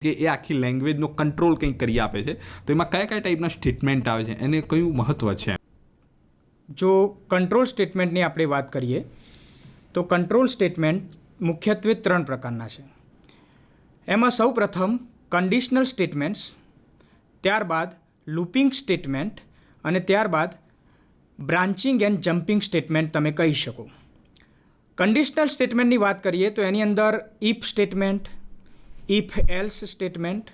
કે એ આખી લેંગ્વેજનો કંટ્રોલ કંઈક કરી આપે છે, તો એમાં કયા કયા ટાઈપના સ્ટેટમેન્ટ આવે છે, એને કયું મહત્ત્વ છે? જો કંટ્રોલ સ્ટેટમેન્ટની આપણે વાત કરીએ તો કંટ્રોલ સ્ટેટમેન્ટ મુખ્યત્વે 3 પ્રકારના છે. એમાં સૌ પ્રથમ કન્ડિશનલ સ્ટેટમેન્ટ્સ, ત્યારબાદ લૂપિંગ સ્ટેટમેન્ટ અને ત્યારબાદ બ્રાન્ચિંગ એન્ડ જમ્પિંગ સ્ટેટમેન્ટ તમે કહી શકો. કન્ડિશનલ સ્ટેટમેન્ટની વાત કરીએ તો એની અંદર if statement, if else statement,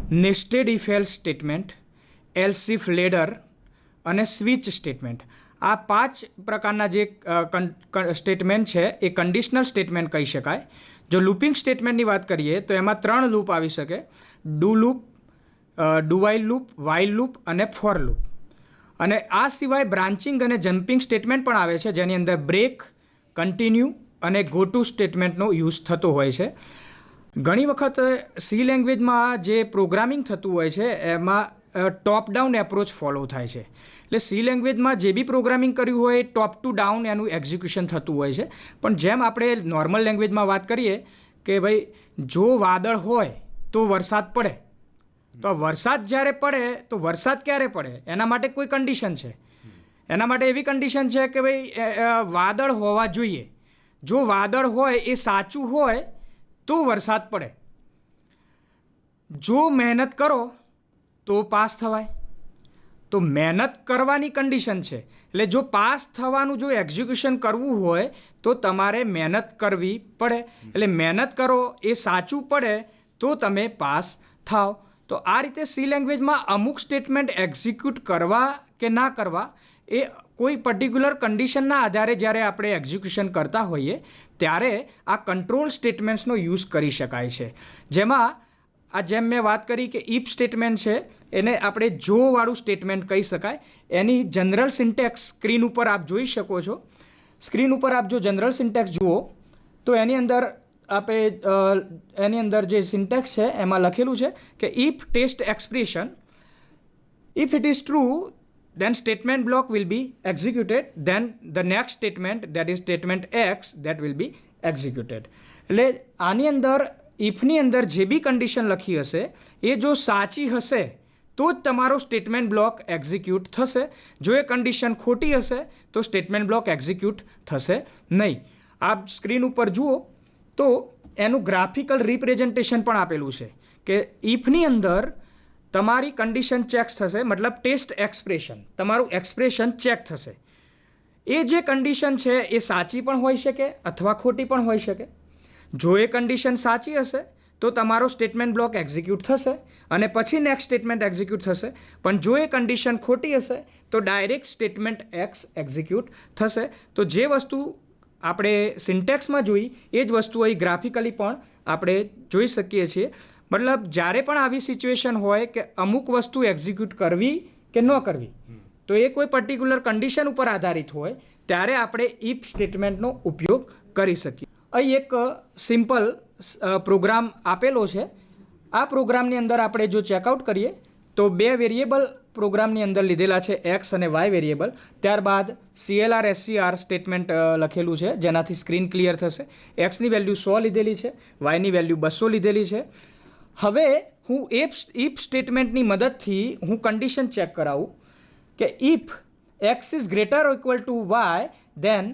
nested if else statement, else if ladder અને સ્વિચ સ્ટેટમેન્ટ, આ 5 પ્રકારના જે સ્ટેટમેન્ટ છે એ કન્ડિશનલ સ્ટેટમેન્ટ કહી શકાય. જો લૂપિંગ સ્ટેટમેન્ટની વાત કરીએ તો એમાં 3 લૂપ આવી શકે: do loop, do while loop અને ફોર લૂપ. અને આ સિવાય બ્રાન્ચિંગ અને જમ્પિંગ સ્ટેટમેન્ટ પણ આવે છે, જેની અંદર બ્રેક, કન્ટિન્યુ અને ગો ટુ સ્ટેટમેન્ટનો યુઝ થતો હોય છે. ઘણી વખત સી લેંગ્વેજમાં જે પ્રોગ્રામિંગ થતું હોય છે એમાં ટોપ ડાઉન એપ્રોચ ફોલો થાય છે. એટલે સી લેંગ્વેજમાં જે બી પ્રોગ્રામિંગ કર્યું હોય એ ટોપ ટુ ડાઉન એનું એક્ઝિક્યુશન થતું હોય છે. પણ જેમ આપણે નોર્મલ લેંગ્વેજમાં વાત કરીએ કે ભાઈ જો વાદળ હોય તો વરસાદ પડે, તો વરસાદ જ્યારે પડે તો વરસાદ ક્યારે પડે એના માટે કોઈ કન્ડિશન છે. એના માટે એવી કન્ડિશન છે કે ભાઈ વાદળ હોવા જોઈએ. જો વાદળ હોય એ સાચું હોય તો વરસાદ પડે. જો મહેનત કરો તો પાસ થવાય. તો મહેનત કરવાની કન્ડિશન છે. એટલે જો પાસ થવાનું જો એક્ઝિક્યુશન કરવું હોય તો તમારે મહેનત કરવી પડે. એટલે મહેનત કરો એ સાચું પડે તો તમે પાસ થાવ. તો આ રીતે સી લેંગ્વેજમાં અમુક સ્ટેટમેન્ટ એક્ઝિક્યુટ કરવા કે ના કરવા એ કોઈ પર્ટિક્યુલર કન્ડિશનના આધારે જ્યારે આપણે એક્ઝિક્યુશન કરતા હોઈએ ત્યારે આ કંટ્રોલ સ્ટેટમેન્ટ્સનો યુઝ કરી શકાય છે. જેમાં જેમ મેં વાત કરી કે ઇફ સ્ટેટમેન્ટ છે એને આપણે જોવાળું સ્ટેટમેન્ટ કહી શકાય. એની જનરલ સિન્ટેક્સ સ્ક્રીન ઉપર આપ જોઈ શકો છો. સ્ક્રીન ઉપર આપ જો જનરલ સિન્ટેક્સ જુઓ તો એની અંદર જે સિન્ટેક્સ છે એમાં લખેલું છે કે if test expression, if it is true then statement block will be executed, then the next statement, that is statement x, that will be executed. એટલે આની અંદર ઇફની અંદર જે બી કન્ડિશન લખી હશે એ જો સાચી હશે તો જ તમારો સ્ટેટમેન્ટ બ્લોક એક્ઝિક્યુટ થશે. જો એ કન્ડિશન ખોટી હશે તો સ્ટેટમેન્ટ બ્લોક એક્ઝિક્યુટ થશે નહીં. આપ સ્ક્રીન ઉપર જુઓ તો એનું ગ્રાફિકલ રિપ્રેઝન્ટેશન પણ આપેલું છે કે ઇફની અંદર તમારી કન્ડિશન ચેક થશે, મતલબ ટેસ્ટ એક્સપ્રેશન, તમારું એક્સપ્રેશન ચેક થશે. એ જે કન્ડિશન છે એ સાચી પણ હોઈ શકે અથવા ખોટી પણ હોઈ શકે. જો એ કન્ડિશન સાચી હશે તો તમારો સ્ટેટમેન્ટ બ્લોક એક્ઝિક્યુટ થશે અને પછી નેક્સ્ટ સ્ટેટમેન્ટ એક્ઝિક્યુટ થશે. પણ જો એ કન્ડિશન ખોટી હશે તો ડાયરેક્ટ સ્ટેટમેન્ટ એક્સ એક્ઝિક્યુટ થશે. તો જે વસ્તુ આપણે સિન્ટેક્સમાં જોઈ એ જ વસ્તુ અહીં ગ્રાફિકલી પણ આપણે જોઈ શકીએ છીએ. મતલબ જ્યારે પણ આવી સિચ્યુએશન હોય કે અમુક વસ્તુ એક્ઝિક્યુટ કરવી કે ન કરવી, તો એ કોઈ પર્ટિક્યુલર કન્ડિશન ઉપર આધારિત હોય ત્યારે આપણે ઇફ સ્ટેટમેન્ટનો ઉપયોગ કરી શકીએ. અહીં એક સિમ્પલ પ્રોગ્રામ આપેલો છે. આ પ્રોગ્રામની અંદર આપણે જો ચેકઆઉટ કરીએ તો 2 વેરિયેબલ પ્રોગ્રામની અંદર લીધેલા છે, એક્સ અને વાય વેરિયેબલ. ત્યારબાદ CLR SCR સ્ટેટમેન્ટ લખેલું છે જેનાથી સ્ક્રીન ક્લિયર થશે. એક્સની વેલ્યુ 100 લીધેલી છે, વાયની વેલ્યુ 200 લીધેલી છે. હવે હું ઇફ સ્ટેટમેન્ટની મદદથી હું કન્ડિશન ચેક કરાવું કે if x is greater equal to y then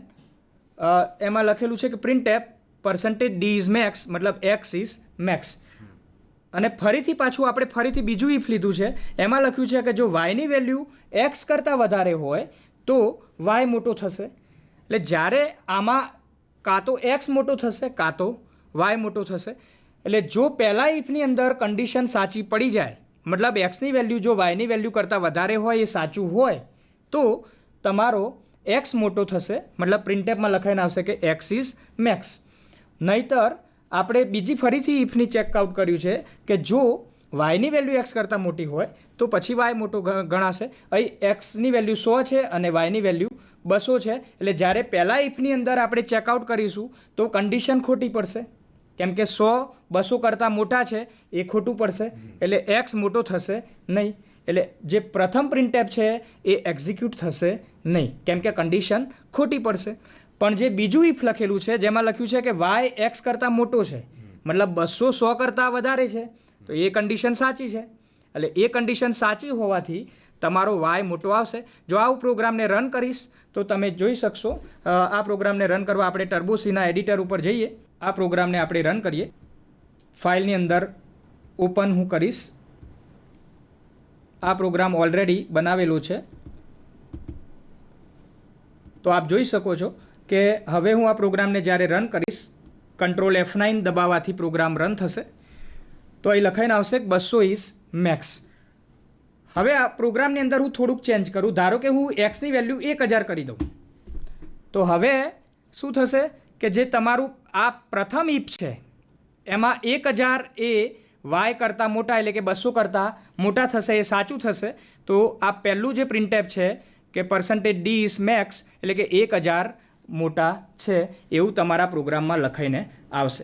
એમાં લખેલું છે કે printf % d ઇઝ મેક્સ, મતલબ એક્સ ઇઝ મેક્સ. અને ફરીથી પાછું આપણે ફરીથી બીજું ઇફ લીધું છે. એમાં લખ્યું છે કે જો વાયની વેલ્યુ એક્સ કરતાં વધારે હોય તો વાય મોટો થશે. એટલે જ્યારે આમાં કાં તો એક્સ મોટો થશે કાં તો વાય મોટો થશે. એટલે જો પહેલાં ઇફની અંદર કન્ડિશન સાચી પડી જાય, મતલબ એક્સની વેલ્યુ જો વાયની વેલ્યુ કરતાં વધારે હોય એ સાચું હોય તો તમારો એક્સ મોટો થશે, મતલબ પ્રિન્ટેપમાં લખાઈને આવશે કે એક્સ ઇઝ મેક્સ. નહીતર આપણે બીજી ફરીથી ઇફની ચેકઆઉટ કર્યું છે કે જો વાયની વેલ્યુ એક્સ કરતાં મોટી હોય તો પછી વાય મોટો ગણાશે. અહીં એક્સની વેલ્યુ 100 છે અને વાયની વેલ્યુ 200 છે. એટલે જ્યારે પહેલાં ઇફની અંદર આપણે ચેકઆઉટ કરીશું તો કન્ડિશન ખોટી પડશે, કેમ કે 100 200 કરતાં મોટા છે એ ખોટું પડશે. એટલે એક્સ મોટો થશે નહીં. એટલે જે પ્રથમ પ્રિન્ટેપ છે એ એક્ઝિક્યુટ થશે નહીં કેમ કે કન્ડિશન ખોટી પડશે. પણ જે બીજું ઇફ લખેલું છે જેમાં લખ્યું છે કે વાય એક્સ કરતાં મોટો છે, મતલબ 200 100 કરતાં વધારે છે, તો એ કન્ડિશન સાચી છે. એટલે એ કન્ડિશન સાચી હોવાથી તમારો વાય મોટો આવશે. જો આવું પ્રોગ્રામને રન કરીશ તો તમે જોઈ શકશો. આ પ્રોગ્રામને રન કરવા આપણે ટર્બોસીના એડિટર ઉપર જઈએ. આ પ્રોગ્રામને આપણે રન કરીએ. ફાઇલની અંદર ઓપન હું કરીશ. આ પ્રોગ્રામ ઓલરેડી બનાવેલો છે. તો આપ જોઈ શકો છો કે હવે હું આ પ્રોગ્રામને જ્યારે રન કરીશ, કંટ્રોલ F9 દબાવવાથી પ્રોગ્રામ રન થશે. તો અહીં લખાઈને આવશે 200 ઇઝ મેક્સ. હવે આ પ્રોગ્રામની અંદર હું થોડુંક ચેન્જ કરું. ધારો કે હું એક્સની વેલ્યુ 1000 કરી દઉં, તો હવે શું થશે કે જે તમારું આ પ્રથમ ઇફ છે એમાં 1000 એ વાય કરતાં મોટા એટલે કે 200 કરતાં મોટા થશે, એ સાચું થશે. તો આ પહેલું જે પ્રિન્ટએફ છે કે %d ઇઝ મેક્સ એટલે કે 1000 મોટા છે એવું તમારા પ્રોગ્રામમાં લખાઈને આવશે.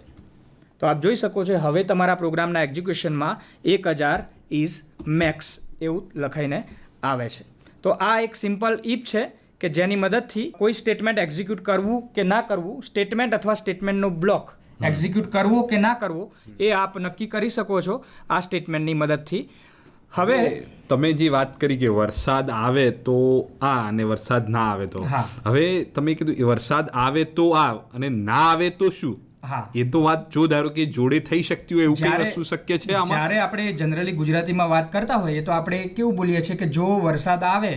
તો આપ જોઈ શકો છો હવે તમારા પ્રોગ્રામના એક્ઝિક્યુશનમાં 1000 ઇઝ મેક્સ એવું લખાઈને આવે છે. તો આ એક સિમ્પલ ઇફ છે કે જેની મદદથી કોઈ સ્ટેટમેન્ટ એક્ઝિક્યુટ કરવું કે ના કરવું, સ્ટેટમેન્ટ અથવા સ્ટેટમેન્ટનો બ્લોક એક્ઝિક્યુટ કરવો કે ના કરવો એ આપ નક્કી કરી શકો છો આ સ્ટેટમેન્ટની મદદથી. હવે તમે જે વાત કરી કે વરસાદ આવે તો આ અને વરસાદ ના આવે તો, હા. હવે તમે કીધું એ વરસાદ આવે તો આ અને ના આવે તો શું? હા, એ તો વાત જો ધારો કે જોડે થઈ શકતી હોય એવું કઈ વસ્તુ શક્ય છે આમાં? જ્યારે આપણે જનરલી ગુજરાતીમાં વાત કરતા હોઈએ તો આપણે કેવું બોલીએ છીએ કે જો વરસાદ આવે,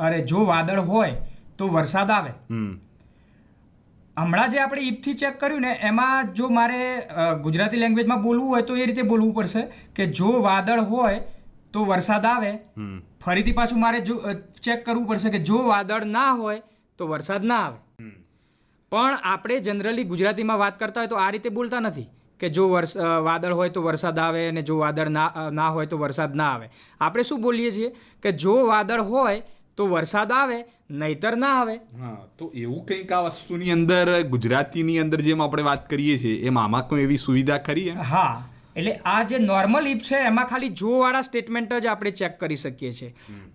અરે જો વાદળ હોય તો વરસાદ આવે. હમણાં જે આપણે ઈફથી ચેક કર્યું ને એમાં જો મારે ગુજરાતી લેંગ્વેજમાં બોલવું હોય તો એ રીતે બોલવું પડશે કે જો વાદળ હોય તો વરસાદ આવે. ફરીથી પાછું મારે જો ચેક કરવું પડશે કે જો વાદળ ના હોય તો વરસાદ ના આવે. પણ આપણે જનરલી ગુજરાતીમાં વાત કરતા હોય તો આ રીતે બોલતા નથી કે જો વાદળ હોય તો વરસાદ આવે અને જો વાદળ ના હોય તો વરસાદ ના આવે. આપણે શું બોલીએ છીએ કે જો વાદળ હોય તો વરસાદ આવે, નહીતર ના આવે. હા, તો એવું કંઈક આ વસ્તુની અંદર ગુજરાતીની અંદર જેમ આપણે વાત કરીએ છીએ એમ આમાં કોઈ એવી સુવિધા ખરી? હા, એટલે આ જે નોર્મલ ઇફ છે એમાં ખાલી જોવાળા સ્ટેટમેન્ટ જ આપણે ચેક કરી શકીએ છીએ.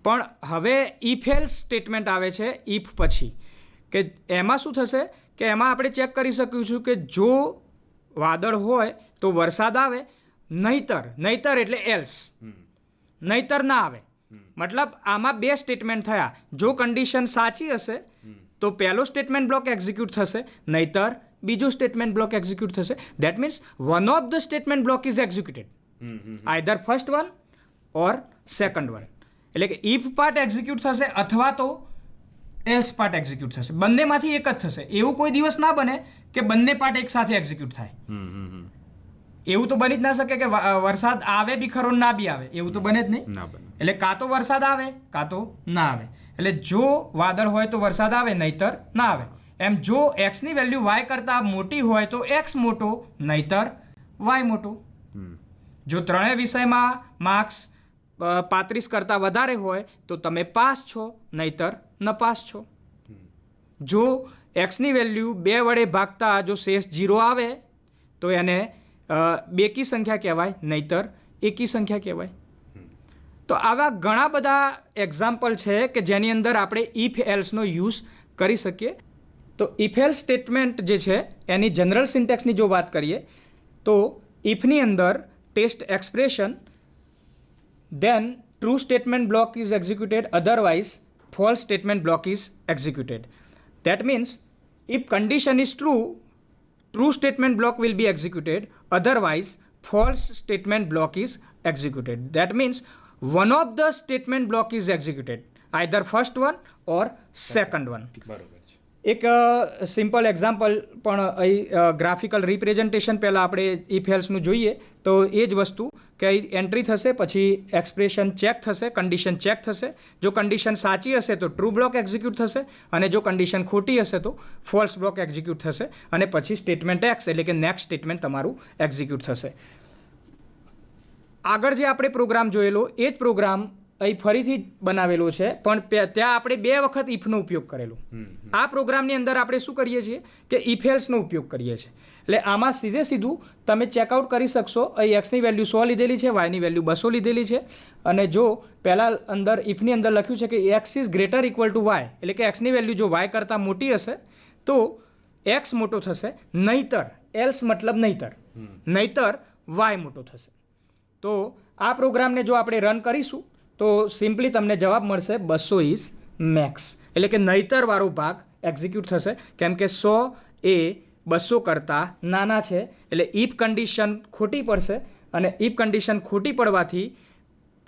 પણ હવે ઇફ એલ્સ સ્ટેટમેન્ટ આવે છે ઇફ પછી, કે એમાં શું થશે કે એમાં આપણે ચેક કરી શકીશું કે જો વાદળ હોય તો વરસાદ આવે, નહીતર એટલે એલ્સ, નહીતર ના આવે. મતલબ આમાં બે સ્ટેટમેન્ટ થયા. જો કન્ડિશન સાચી હશે તો પહેલો સ્ટેટમેન્ટ બ્લોક એક્ઝિક્યુટ થશે, નહીતર બીજો સ્ટેટમેન્ટ બ્લોક એક્ઝિક્યુટ થશે. That means one of the statement block is executed, either first one or second one. એટલે કે ઇફ પાર્ટ એક્ઝિક્યુટ થશે અથવા તો એલ્સ પાર્ટ એક્ઝિક્યુટ થશે. બંનેમાંથી એક જ થશે. એવું કોઈ દિવસ ના બને કે બંને પાર્ટ એક સાથે એક્ઝિક્યુટ થાય. એવું તો બની જ ના શકે કે વરસાદ આવે બી ખરો ના બી આવે, એવું તો બને જ નહીં. એટલે કાં તો વરસાદ આવે કાં તો ના આવે. એટલે જો વાદળ હોય તો વરસાદ આવે, નહીતર ના આવે. એમ જો એક્સની વેલ્યુ વાય કરતાં મોટી હોય તો એક્સ મોટો, નહીતર વાય મોટો. જો ત્રણેય વિષયમાં માર્ક્સ 35 કરતાં વધારે હોય તો તમે પાસ છો, નહીતર નપાસ છો. જો એક્સની વેલ્યુ 2 વડે ભાગતા જો શેષ 0 આવે તો એને બેકી સંખ્યા કહેવાય, નહીતર એકી સંખ્યા કહેવાય. તો આવા ઘણા બધા એક્ઝામ્પલ છે કે જેની અંદર આપણે ઇફ એલ્સનો યુઝ કરી શકીએ. તો ઇફ એલ્સ સ્ટેટમેન્ટ જે છે એની જનરલ સિન્ટેક્સની જો વાત કરીએ તો ઇફની અંદર test expression, then true statement block is executed, otherwise false statement block is executed. That means if condition is true, true statement block will be executed, otherwise false statement block is executed. That means one of the statement block is executed, either first one or second one. એક simple example પણ અહીં graphical representation પહેલાં આપણે if એલ્સનું જોઈએ તો એ જ વસ્તુ કે એન્ટ્રી થશે, પછી એક્સપ્રેશન ચેક થશે, કન્ડિશન ચેક થશે. જો કન્ડિશન સાચી હશે તો ટ્રુ બ્લોક એક્ઝિક્યુટ થશે અને જો કન્ડિશન ખોટી હશે તો ફોલ્સ બ્લોક એક્ઝિક્યુટ થશે અને પછી સ્ટેટમેન્ટ એક્સ એટલે કે નેક્સ્ટ સ્ટેટમેન્ટ તમારું એક્ઝિક્યુટ થશે. આગળ જે આપણે પ્રોગ્રામ જોયેલો એ જ પ્રોગ્રામ અહીં ફરીથી બનાવેલો છે, પણ ત્યાં આપણે 2 વખત ઇફનો ઉપયોગ કરેલો. આ પ્રોગ્રામની અંદર આપણે શું કરીએ છીએ કે ઇફ એલ્સનો ઉપયોગ કરીએ છીએ. એટલે આમાં સીધું તમે ચેકઆઉટ કરી શકશો. અહીં એક્સની વેલ્યુ 100 લીધેલી છે, વાયની વેલ્યુ 200 લીધેલી છે અને જો પહેલાં અંદર ઇફની અંદર લખ્યું છે કે x is greater equal to y, એટલે કે એક્સની વેલ્યુ જો વાય કરતાં મોટી હશે તો એક્સ મોટો થશે, નહીતર એલ્સ મતલબ નહીતર વાય મોટો થશે. તો આ પ્રોગ્રામને જો આપણે રન કરીશું તો સિમ્પલી તમને જવાબ મળશે 200 ઇઝ મેક્સ, એટલે કે નહીતરવાળો ભાગ એક્ઝિક્યુટ થશે, કેમ કે 100 એ 200 કરતાં નાના છે, એટલે ઇફ કન્ડિશન ખોટી પડશે અને ઇફ કન્ડિશન ખોટી પડવાથી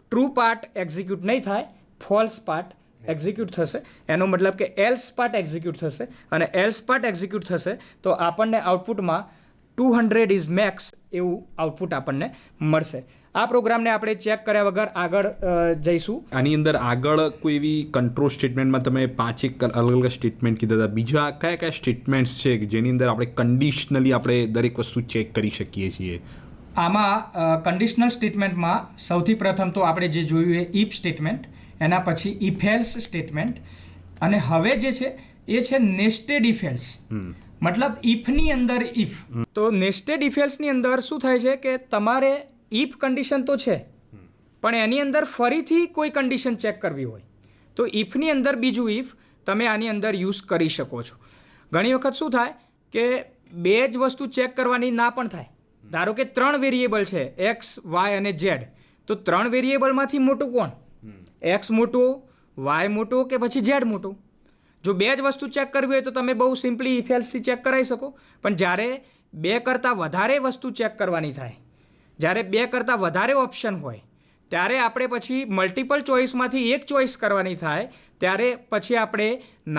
ટ્રુ પાર્ટ એક્ઝિક્યુટ નહીં થાય, ફોલ્સ પાર્ટ એક્ઝિક્યુટ થશે. એનો મતલબ કે એલ્સ પાર્ટ એક્ઝિક્યુટ થશે અને એલ્સ પાર્ટ એક્ઝિક્યુટ થશે તો આપણને આઉટપુટમાં 200 ઇઝ મેક્સ એવું આઉટપુટ આપણને મળશે. આ પ્રોગ્રામને આપણે ચેક કર્યા વગર આગળ જઈશું. આની અંદર આગળ કોઈ એવી કંટ્રોલ સ્ટેટમેન્ટમાં તમે 5 અલગ અલગ સ્ટેટમેન્ટ કીધા હતા, બીજા કયા કયા સ્ટેટમેન્ટ્સ છે કે જેની અંદર આપણે કન્ડિશનલી આપણે દરેક વસ્તુ ચેક કરી શકીએ છીએ? આમાં કન્ડિશનલ સ્ટેટમેન્ટમાં સૌથી પ્રથમ તો આપણે જે જોયું એ ઇફ સ્ટેટમેન્ટ, એના પછી ઇફ એલ્સ સ્ટેટમેન્ટ અને હવે જે છે એ છે નેસ્ટેડ ઇફ એલ્સ. મતલબ ઇફની અંદર ઇફ. તો નેસ્ટેડ ઇફ એલ્સની અંદર શું થાય છે કે તમારે ઇફ કન્ડિશન તો છે પણ એની અંદર ફરીથી કોઈ કન્ડિશન ચેક કરવી હોય તો ઇફની અંદર બીજું ઇફ તમે આની અંદર યુઝ કરી શકો છો. ઘણી વખત શું થાય કે બે જ વસ્તુ ચેક કરવાની ના પણ થાય. ધારો કે 3 વેરિયેબલ છે એક્સ, વાય અને ઝેડ, તો 3 વેરિયેબલમાંથી મોટું કોણ? એક્સ મોટો, વાય મોટો કે પછી ઝેડ મોટો? જો બે જ વસ્તુ ચેક કરવી હોય તો તમે બહુ સિમ્પલી ઇફ એલ્સથી ચેક કરાવી શકો. પણ જ્યારે 2 કરતાં વધારે વસ્તુ ચેક કરવાની થાય, જ્યારે 2 કરતાં વધારે ઓપ્શન હોય, ત્યારે આપણે પછી મલ્ટિપલ ચોઇસમાંથી એક ચોઇસ કરવાની થાય, ત્યારે પછી આપણે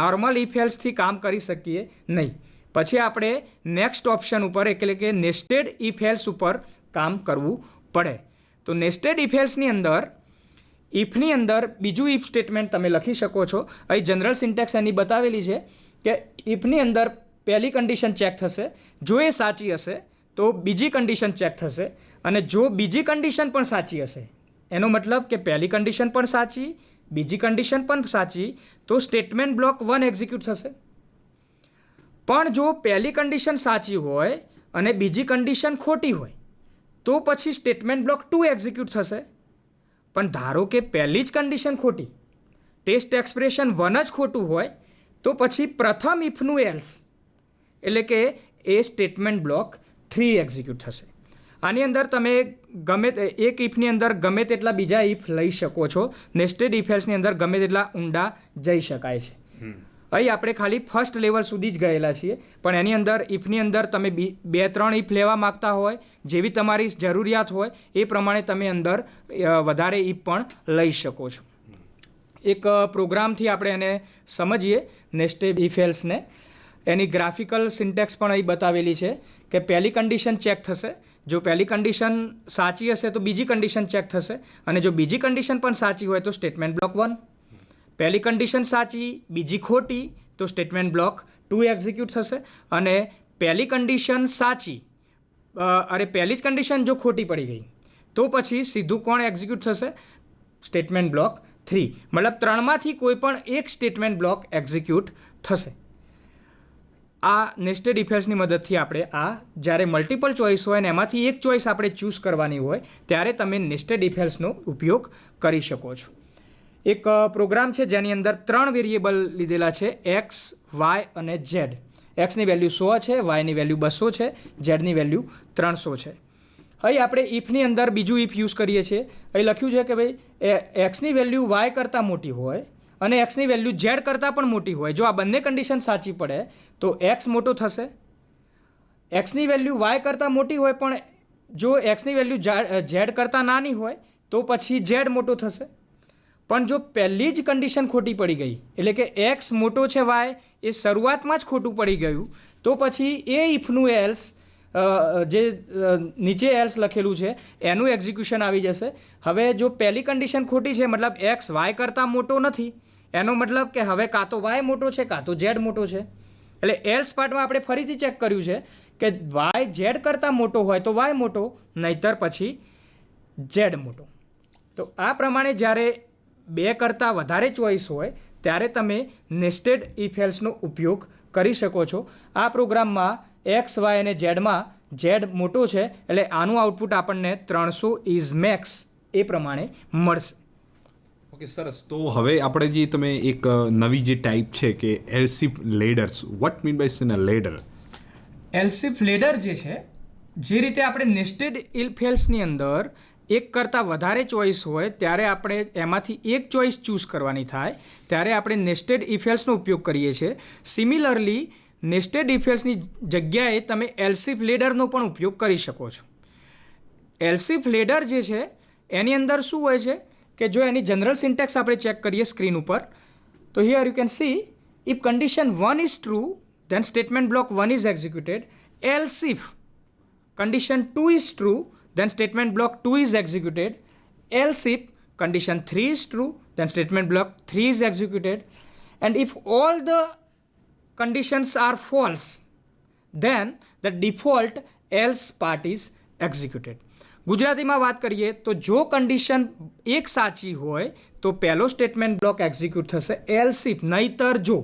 નોર્મલ ઇફ એલ્સથી કામ કરી શકીએ નહીં. પછી આપણે નેક્સ્ટ ઓપ્શન ઉપર એટલે કે નેસ્ટેડ ઇફ એલ્સ ઉપર કામ કરવું પડે. તો નેસ્ટેડ ઇફ એલ્સની અંદર ઇફની અંદર બીજું ઇફ સ્ટેટમેન્ટ તમે લખી શકો છો. અહીં જનરલ સિન્ટેક્સ એની બતાવેલી છે કે ઇફની અંદર પહેલી કન્ડિશન ચેક થશે, જો એ સાચી હશે તો બીજી કન્ડિશન ચેક થશે અને જો બીજી કન્ડિશન પણ સાચી હશે, એનો મતલબ કે પહેલી કન્ડિશન પણ સાચી, બીજી કન્ડિશન પણ સાચી, તો સ્ટેટમેન્ટ બ્લોક 1 એક્ઝિક્યુટ થશે. પણ જો પહેલી કન્ડિશન સાચી હોય અને બીજી કન્ડિશન ખોટી હોય તો પછી સ્ટેટમેન્ટ બ્લોક 2 એક્ઝિક્યુટ થશે. પણ ધારો કે પહેલી જ કન્ડિશન ખોટી, ટેસ્ટ એક્સપ્રેશન 1 જ ખોટું હોય તો પછી પ્રથમ ઇફનું એલ્સ એટલે કે એ સ્ટેટમેન્ટ બ્લોક 3 એક્ઝિક્યુટ થશે. આની અંદર તમે ગમે એક ઇફની અંદર ગમે તેટલા બીજા ઇફ લઈ શકો છો. નેસ્ટેડ ઇફ એલ્સની અંદર ગમે તેટલા ઊંડા જઈ શકાય છે. અહીં આપણે ખાલી ફર્સ્ટ લેવલ સુધી જ ગયેલા છીએ, પણ એની અંદર ઇફની અંદર તમે 2-3 ઇફ લેવા માગતા હોય, જેવી તમારી જરૂરિયાત હોય એ પ્રમાણે તમે અંદર વધારે ઇફ પણ લઈ શકો છો. એક પ્રોગ્રામથી આપણે એને સમજીએ નેસ્ટેડ ઇફ એલ્સને. એની ગ્રાફિકલ સિન્ટેક્સ પણ અહીં બતાવેલી છે કે પહેલી કન્ડિશન ચેક થશે, જો પહેલી કન્ડિશન સાચી હશે તો બીજી કન્ડિશન ચેક થશે અને જો બીજી કન્ડિશન પણ સાચી હોય તો સ્ટેટમેન્ટ બ્લોક 1. પહેલી કન્ડિશન સાચી, બીજી ખોટી તો સ્ટેટમેન્ટ બ્લોક 2 એક્ઝિક્યુટ થશે અને પહેલી કન્ડિશન સાચી પહેલી જ કન્ડિશન જો ખોટી પડી ગઈ તો પછી સીધું કોણ એક્ઝિક્યુટ થશે? Statement block 3. મતલબ 3માંથી કોઈ પણ એક સ્ટેટમેન્ટ બ્લોક એક્ઝિક્યુટ થશે. આ નેસ્ટેડ ઇફ એલ્સની મદદથી આપણે આ જ્યારે મલ્ટિપલ ચોઇસ હોય ને એમાંથી એક ચોઇસ આપણે ચૂઝ કરવાની હોય ત્યારે તમે નેસ્ટેડ ઇફ એલ્સનો ઉપયોગ કરી શકો છો. એક પ્રોગ્રામ છે જેની અંદર 3 વેરિયેબલ લીધેલા છે એક્સ, વાય અને ઝેડ. એક્સની વેલ્યુ 100 છે, વાયની વેલ્યુ 200 છે, ઝેડની વેલ્યુ 300 છે. અહીં આપણે ઇફની અંદર બીજું ઇફ યુઝ કરીએ છીએ. અહીં લખ્યું છે કે ભાઈ એક્સની વેલ્યુ વાય કરતાં મોટી હોય અને એક્સની વેલ્યુ ઝેડ કરતાં પણ મોટી હોય. જો આ બંને કન્ડિશન સાચી પડે તો એક્સ મોટો થશે. એક્સની વેલ્યુ વાય કરતાં મોટી હોય પણ જો એક્સની વેલ્યુ ઝેડ કરતાં નાની હોય તો પછી ઝેડ મોટો થશે. પણ જો પહેલી જ કન્ડિશન ખોટી પડી ગઈ એટલે કે એક્સ મોટો છે વાય એ શરૂઆતમાં જ ખોટું પડી ગયું તો પછી એ ઇફનું એલ્સ જે નીચે એલ્સ લખેલું છે એનું એક્ઝિક્યુશન આવી જશે. હવે જો પહેલી કન્ડિશન ખોટી છે મતલબ એક્સ વાય કરતાં મોટો નથી, એનો મતલબ કે હવે કાં તો વાય મોટો છે કાં તો ઝેડ મોટો છે. એટલે એલ્સ પાર્ટમાં આપણે ફરીથી ચેક કર્યું છે કે વાય ઝેડ કરતાં મોટો હોય તો વાય મોટો, નહીતર પછી ઝેડ મોટો. તો આ પ્રમાણે જ્યારે 2 કરતાં વધારે ચોઇસ હોય ત્યારે તમે નેસ્ટેડ ઇફ એલ્સનો ઉપયોગ કરી શકો છો. આ પ્રોગ્રામમાં એક્સ, વાય અને ઝેડમાં ઝેડ મોટો છે એટલે આનું આઉટપુટ આપણને 300 ઇઝ મેક્સ એ પ્રમાણે મળશે. ઓકે, સરસ. તો હવે આપણે જે તમે એક નવી જે ટાઈપ છે કે else if ladders, what mean by સેન અ લેડર? એલ્સિફ લેડર જે છે, જે રીતે આપણે નેસ્ટેડ ઇફ એલ્સની અંદર એક કરતાં વધારે ચોઈસ હોય ત્યારે આપણે એમાંથી એક ચોઈસ ચૂઝ કરવાની થાય ત્યારે આપણે નેસ્ટેડ ઇફ એલ્સનો ઉપયોગ કરીએ છીએ. સિમિલરલી નેસ્ટેડ ઇફ એલ્સની જગ્યાએ તમે એલ્સિફ લેડરનો પણ ઉપયોગ કરી શકો છો. એલ્સિફ લેડર જે છે એની અંદર શું હોય છે કે જો એની જનરલ સિન્ટેક્સ આપણે ચેક કરીએ સ્ક્રીન ઉપર તો here you can see if condition 1 is true then statement block 1 is executed. Else if condition 2 is true, then statement block 2 is executed. Else if condition 3 is true, then statement block 3 is executed. And if all the conditions are false, then the default else part is executed. ગુજરાતીમાં વાત કરીએ તો જો condition એક સાચી હોય તો પહેલો સ્ટેટમેન્ટ બ્લોક એક્ઝિક્યુટ થશે એલ્સ ઇફ નહીતર જો.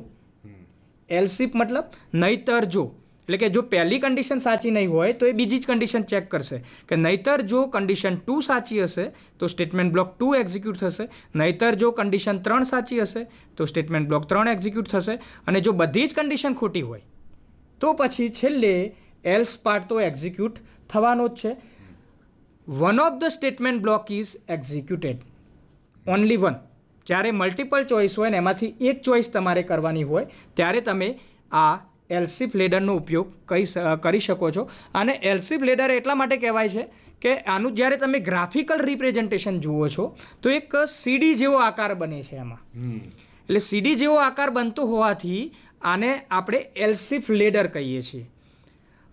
એલ્સિફ મતલબ નહીતર જો, એટલે કે જો પહેલી કન્ડિશન સાચી નહીં હોય તો એ બીજી જ કન્ડિશન ચેક કરશે કે નહીતર જો કન્ડિશન 2 સાચી હશે તો સ્ટેટમેન્ટ બ્લોક 2 એક્ઝિક્યુટ થશે, નહીતર જો કન્ડિશન 3 સાચી હશે તો સ્ટેટમેન્ટ બ્લોક 3 એક્ઝિક્યુટ થશે, અને જો બધી જ કન્ડિશન ખોટી હોય તો પછી છેલ્લે એલ્સ પાર્ટ તો એક્ઝિક્યુટ થવાનો જ છે. One of the statement block is executed, only one. જ્યારે મલ્ટિપલ ચોઈસ હોય ને એમાંથી એક ચોઈસ તમારે કરવાની હોય ત્યારે તમે આ એલ્સિફ લેડરનો ઉપયોગ કરી શકો છો. અને એલ્સિફ લેડર એટલા માટે કહેવાય છે કે આનું જ્યારે તમે ગ્રાફિકલ રિપ્રેઝન્ટેશન જુઓ છો તો એક સીડી જેવો આકાર બને છે એમાં. એટલે સીડી જેવો આકાર બનતો હોવાથી આને આપણે એલ્સિફ લેડર કહીએ છીએ.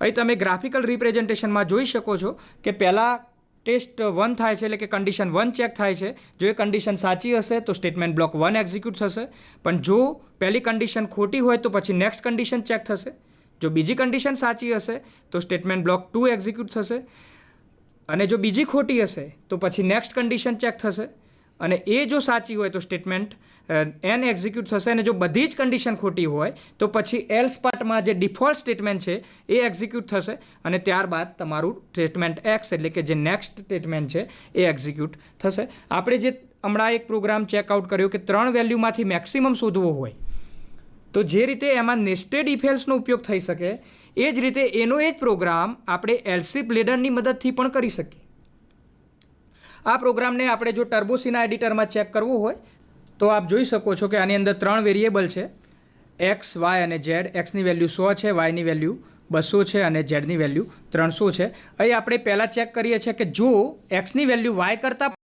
અહીં તમે ગ્રાફિકલ રિપ્રેઝન્ટેશનમાં જોઈ શકો છો કે પહેલાં ટેસ્ટ 1 થાય છે, એટલે કે કન્ડિશન 1 ચેક થાય છે. જો એ કન્ડિશન સાચી હશે તો સ્ટેટમેન્ટ બ્લોક 1 એક્ઝિક્યુટ થશે, પણ જો પહેલી કન્ડિશન ખોટી હોય તો પછી નેક્સ્ટ કન્ડિશન ચેક થશે. જો બીજી કન્ડિશન સાચી હશે તો સ્ટેટમેન્ટ બ્લોક 2 એક્ઝિક્યુટ થશે, અને જો બીજી ખોટી હશે તો પછી નેક્સ્ટ કન્ડિશન ચેક થશે, અને એ જો સાચી હોય તો સ્ટેટમેન્ટ એન એક્ઝિક્યુટ થશે, અને જો બધી જ કન્ડિશન ખોટી હોય તો પછી એલ્સ પાર્ટમાં જે ડિફોલ્ટ સ્ટેટમેન્ટ છે એ એક્ઝિક્યુટ થશે, અને ત્યારબાદ તમારું સ્ટેટમેન્ટ એક્સ એટલે કે જે નેક્સ્ટ સ્ટેટમેન્ટ છે એ એક્ઝિક્યુટ થશે. આપણે જે હમણાં એક પ્રોગ્રામ ચેકઆઉટ કર્યો કે 3 વેલ્યુમાંથી મેક્સિમમ શોધવો હોય તો જે રીતે એમાં નેસ્ટેડ ઇફ એલ્સનો ઉપયોગ થઈ શકે એ જ રીતે એનો એ જ પ્રોગ્રામ આપણે એલ્સિફ લેડરની મદદથી પણ કરી શકીએ. આ પ્રોગ્રામને આપણે જો ટર્બોસીના એડિટરમાં ચેક કરવું હોય તો આપ જોઈ શકો છો કે આની અંદર 3 વેરિયેબલ છે, એક્સ, વાય અને ઝેડ. એક્સની વેલ્યુ 100 છે, વાયની વેલ્યુ 200 છે અને ઝેડની વેલ્યુ 300 છે. અહીં આપણે પહેલાં ચેક કરીએ છીએ કે જો એક્સની વેલ્યુ વાય કરતાં